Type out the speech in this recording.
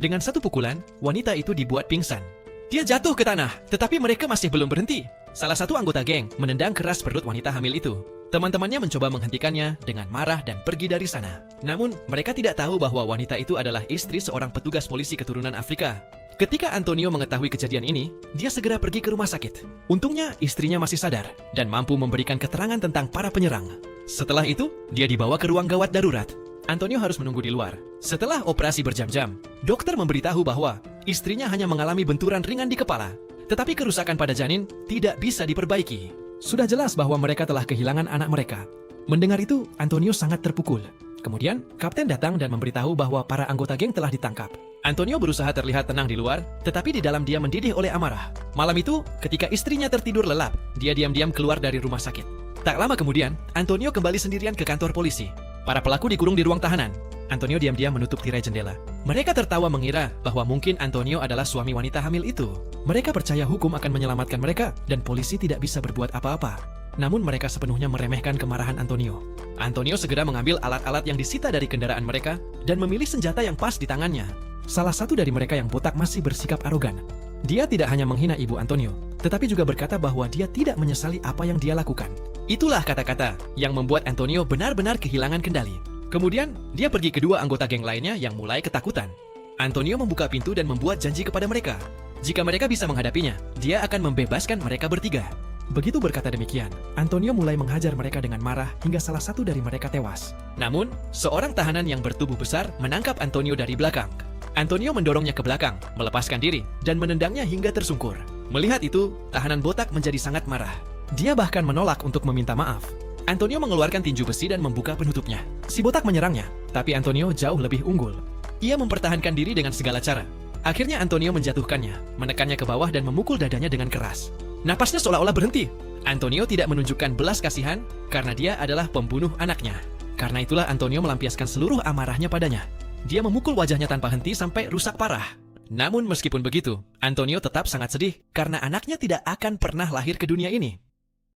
Dengan satu pukulan, wanita itu dibuat pingsan. Dia jatuh ke tanah, tetapi mereka masih belum berhenti. Salah satu anggota geng menendang keras perut wanita hamil itu. Teman-temannya mencoba menghentikannya dengan marah dan pergi dari sana. Namun, mereka tidak tahu bahwa wanita itu adalah istri seorang petugas polisi keturunan Afrika. Ketika Antonio mengetahui kejadian ini, dia segera pergi ke rumah sakit. Untungnya, istrinya masih sadar dan mampu memberikan keterangan tentang para penyerang. Setelah itu, dia dibawa ke ruang gawat darurat. Antonio harus menunggu di luar. Setelah operasi berjam-jam, dokter memberitahu bahwa istrinya hanya mengalami benturan ringan di kepala. Tetapi kerusakan pada janin tidak bisa diperbaiki. Sudah jelas bahwa mereka telah kehilangan anak mereka. Mendengar itu, Antonio sangat terpukul. Kemudian, kapten datang dan memberitahu bahwa para anggota geng telah ditangkap. Antonio berusaha terlihat tenang di luar, tetapi di dalam dia mendidih oleh amarah. Malam itu, ketika istrinya tertidur lelap, dia diam-diam keluar dari rumah sakit. Tak lama kemudian, Antonio kembali sendirian ke kantor polisi. Para pelaku dikurung di ruang tahanan. Antonio diam-diam menutup tirai jendela. Mereka tertawa mengira bahwa mungkin Antonio adalah suami wanita hamil itu. Mereka percaya hukum akan menyelamatkan mereka dan polisi tidak bisa berbuat apa-apa. Namun mereka sepenuhnya meremehkan kemarahan Antonio. Antonio segera mengambil alat-alat yang disita dari kendaraan mereka dan memilih senjata yang pas di tangannya. Salah satu dari mereka yang botak masih bersikap arogan. Dia tidak hanya menghina ibu Antonio, tetapi juga berkata bahwa dia tidak menyesali apa yang dia lakukan. Itulah kata-kata yang membuat Antonio benar-benar kehilangan kendali. Kemudian, dia pergi ke dua anggota geng lainnya yang mulai ketakutan. Antonio membuka pintu dan membuat janji kepada mereka. Jika mereka bisa menghadapinya, dia akan membebaskan mereka bertiga. Begitu berkata demikian, Antonio mulai menghajar mereka dengan marah hingga salah satu dari mereka tewas. Namun, seorang tahanan yang bertubuh besar menangkap Antonio dari belakang. Antonio mendorongnya ke belakang, melepaskan diri, dan menendangnya hingga tersungkur. Melihat itu, tahanan botak menjadi sangat marah. Dia bahkan menolak untuk meminta maaf. Antonio mengeluarkan tinju besi dan membuka penutupnya. Si botak menyerangnya, tapi Antonio jauh lebih unggul. Ia mempertahankan diri dengan segala cara. Akhirnya Antonio menjatuhkannya, menekannya ke bawah dan memukul dadanya dengan keras. Napasnya seolah-olah berhenti. Antonio tidak menunjukkan belas kasihan karena dia adalah pembunuh anaknya. Karena itulah Antonio melampiaskan seluruh amarahnya padanya. Dia memukul wajahnya tanpa henti sampai rusak parah. Namun meskipun begitu, Antonio tetap sangat sedih karena anaknya tidak akan pernah lahir ke dunia ini.